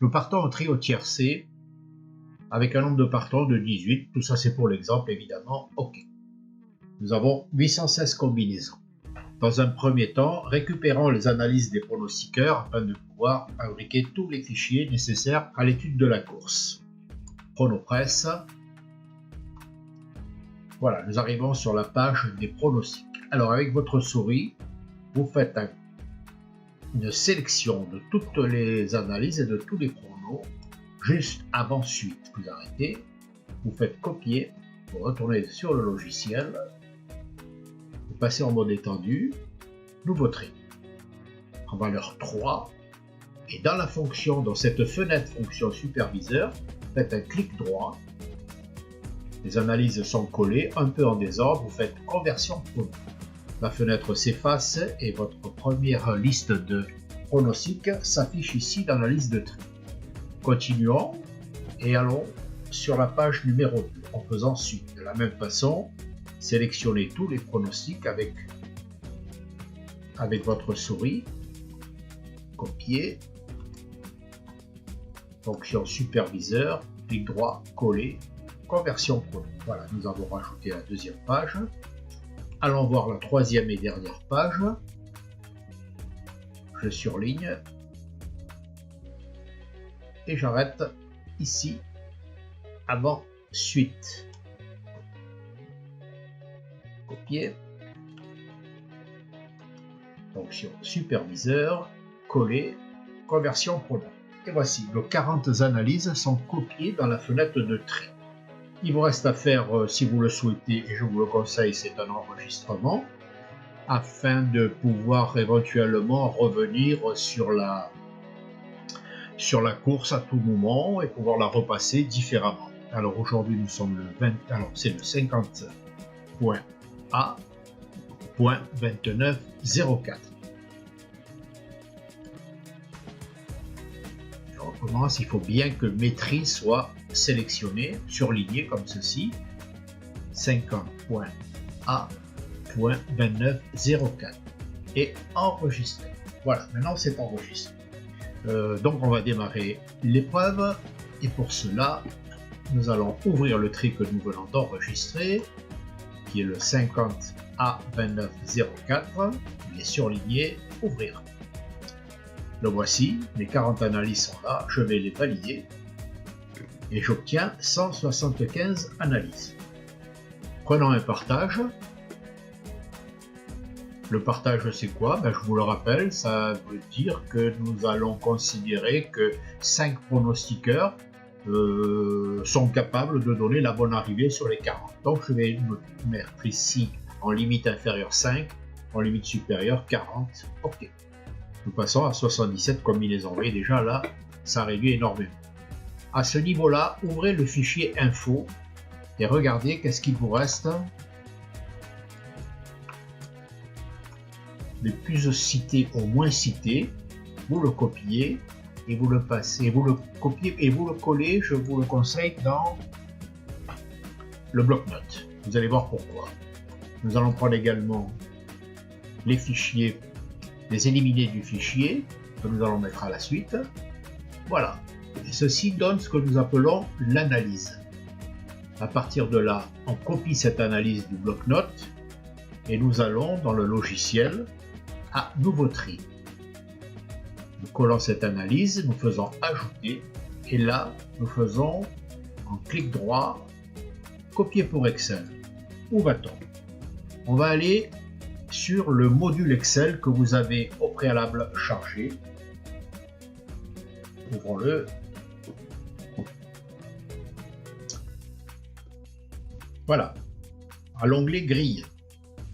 Nous partons en trio tiercé avec un nombre de partants de 18. Tout ça, c'est pour l'exemple, évidemment. OK. Nous avons 816 combinaisons. Dans un premier temps, récupérons les analyses des pronostiqueurs afin de pouvoir fabriquer tous les fichiers nécessaires à l'étude de la course. Chronopresse. Voilà, nous arrivons sur la page des pronostics. Alors, avec votre souris, vous faites une sélection de toutes les analyses et de tous les pronos. Juste avant suite, vous arrêtez, vous faites copier, vous retournez sur le logiciel, vous passez en mode étendu, nouveau tri, en valeur 3, et dans la fonction, dans cette fenêtre fonction superviseur, faites un clic droit, les analyses sont collées, un peu en désordre, vous faites conversion prono. La fenêtre s'efface et votre première liste de pronostics s'affiche ici dans la liste de tri. Continuons et allons sur la page numéro 2 en faisant suite. De la même façon, sélectionnez tous les pronostics avec votre souris, copier, fonction superviseur, clic droit, coller, conversion prono. Voilà, nous avons rajouté la deuxième page. Allons voir la troisième et dernière page. Je surligne. Et j'arrête ici avant suite. Copier. Fonction superviseur, coller, conversion prono. Et voici, nos 40 analyses sont copiées dans la fenêtre de tri. Il vous reste à faire, si vous le souhaitez, et je vous le conseille, c'est un enregistrement, afin de pouvoir éventuellement revenir sur la course à tout moment et pouvoir la repasser différemment. Alors aujourd'hui nous sommes le 20, alors c'est le 50.A.2904. Je recommence, il faut bien que maîtrise soit sélectionnée, surlignée comme ceci. 50.A.2904 et enregistré. Voilà, maintenant c'est enregistré. Donc on va démarrer l'épreuve et pour cela nous allons ouvrir le tri que nous venons d'enregistrer qui est le 50A2904. Il est surligné, ouvrir. Le voici, mes 40 analyses sont là, je vais les valider et j'obtiens 175 analyses. Prenons un partage. Le partage, c'est quoi? Je vous le rappelle, ça veut dire que nous allons considérer que 5 pronostiqueurs sont capables de donner la bonne arrivée sur les 40. Donc je vais me mettre ici en limite inférieure 5, en limite supérieure 40. OK. Nous passons à 77 combinaisons. Vous voyez déjà là, ça réduit énormément. À ce niveau-là, ouvrez le fichier info et regardez qu'est-ce qu'il vous reste. Le plus cité au moins cité, vous le copiez et vous le passez, vous le copiez et vous le collez, je vous le conseille, dans le bloc-notes. Vous allez voir pourquoi. Nous allons prendre également les fichiers, les éliminés du fichier que nous allons mettre à la suite. Voilà. Et ceci donne ce que nous appelons l'analyse. À partir de là, on copie cette analyse du bloc-notes et nous allons dans le logiciel à nouveau tri. Nous collons cette analyse, nous faisons ajouter et là nous faisons en clic droit copier pour Excel. Où va-t-on? On va aller sur le module Excel que vous avez au préalable chargé. Ouvrons-le. Voilà. À l'onglet grille,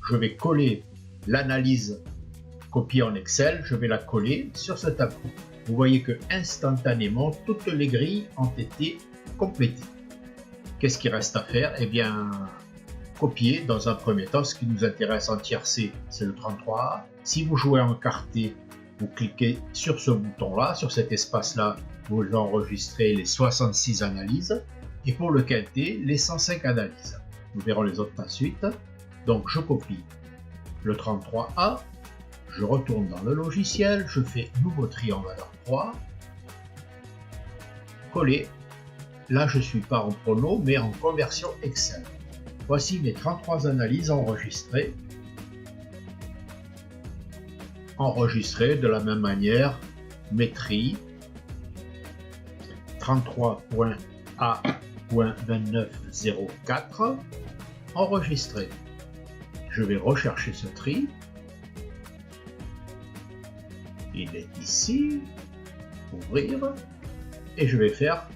je vais coller l'analyse copiée en Excel, je vais la coller sur ce tableau. Vous voyez que instantanément, toutes les grilles ont été complétées. Qu'est-ce qu'il reste à faire? Eh bien, copier dans un premier temps. Ce qui nous intéresse en tiercé, c'est le 33A. Si vous jouez en quarté, vous cliquez sur ce bouton-là, sur cet espace-là, vous enregistrez les 66 analyses. Et pour le quinté, les 105 analyses. Nous verrons les autres ensuite. Donc, je copie le 33A. Je retourne dans le logiciel, je fais nouveau tri en valeur 3. coller. Là, je ne suis pas en prono, mais en conversion Excel. Voici mes 33 analyses enregistrées. Enregistrées de la même manière, mes tris 33.A.2904 enregistré. Je vais rechercher ce tri. Il est ici. Ouvrir. Et je vais faire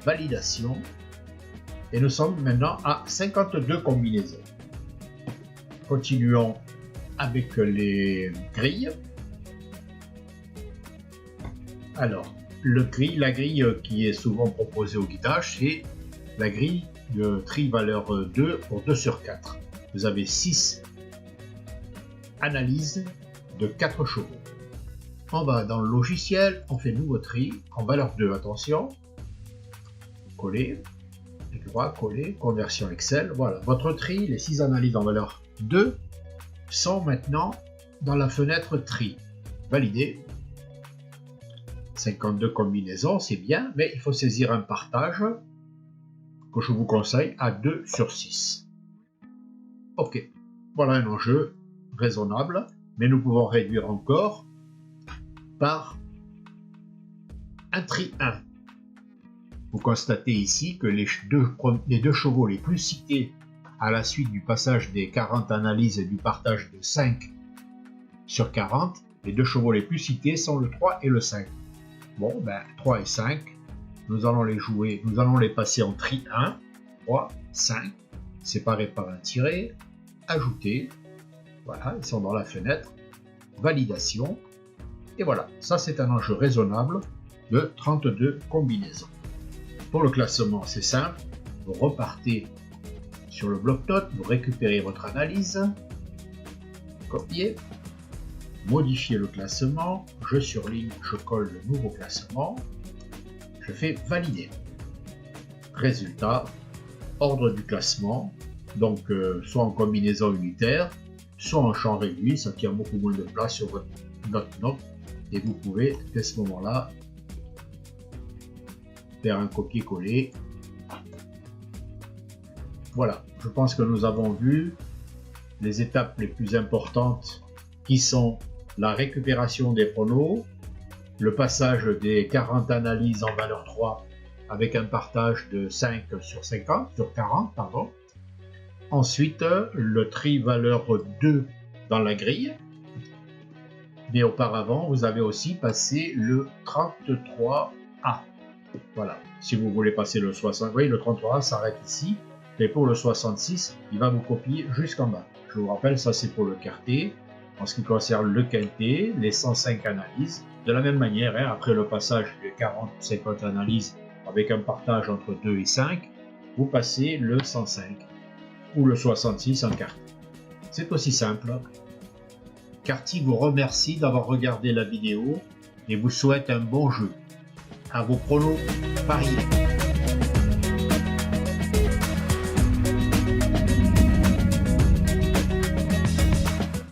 validation. Et nous sommes maintenant à 52 combinaisons. Continuons avec les grilles. Alors, la grille qui est souvent proposée au guidage, c'est la grille de tri valeur 2 pour 2 sur 4. Vous avez 6 analyses de 4 chevaux. On va dans le logiciel, on fait nouveau tri en valeur 2, attention. Coller, clic droit, coller, conversion Excel. Voilà, votre tri, les 6 analyses en valeur 2 sont maintenant dans la fenêtre tri. Valider. 52 combinaisons, c'est bien, mais il faut saisir un partage que je vous conseille à 2 sur 6. Ok, voilà un enjeu raisonnable, mais nous pouvons réduire encore par un tri 1. Vous constatez ici que les deux chevaux les plus cités à la suite du passage des 40 analyses et du partage de 5 sur 40, les deux chevaux les plus cités sont le 3 et le 5. Bon, ben 3 et 5, nous allons les jouer, nous allons les passer en tri 1, 3, 5, séparés par un tiret, ajouter, voilà, ils sont dans la fenêtre, validation, et voilà, ça c'est un enjeu raisonnable de 32 combinaisons. Pour le classement, c'est simple, vous repartez sur le bloc-notes, vous récupérez votre analyse, copier, modifier le classement, je surligne, je colle le nouveau classement, je fais valider. Résultat, ordre du classement, donc soit en combinaison unitaire, soit en champ réduit, ça tient beaucoup moins de place sur votre note, et vous pouvez à ce moment-là faire un copier-coller. Voilà, je pense que nous avons vu les étapes les plus importantes qui sont la récupération des pronos, le passage des 40 analyses en valeur 3 avec un partage de 5 sur 40, pardon. Ensuite, le tri valeur 2 dans la grille. Mais auparavant, vous avez aussi passé le 33A. Voilà, si vous voulez passer le 60, oui, le 33A s'arrête ici. Mais pour le 66, il va vous copier jusqu'en bas. Je vous rappelle, ça c'est pour le quartier. En ce qui concerne le quintet, les 105 analyses, de la même manière, hein, après le passage de 40-50 analyses avec un partage entre 2 et 5, vous passez le 105 ou le 66 en quartier. C'est aussi simple. Carty vous remercie d'avoir regardé la vidéo et vous souhaite un bon jeu. À vos pronos, pariez.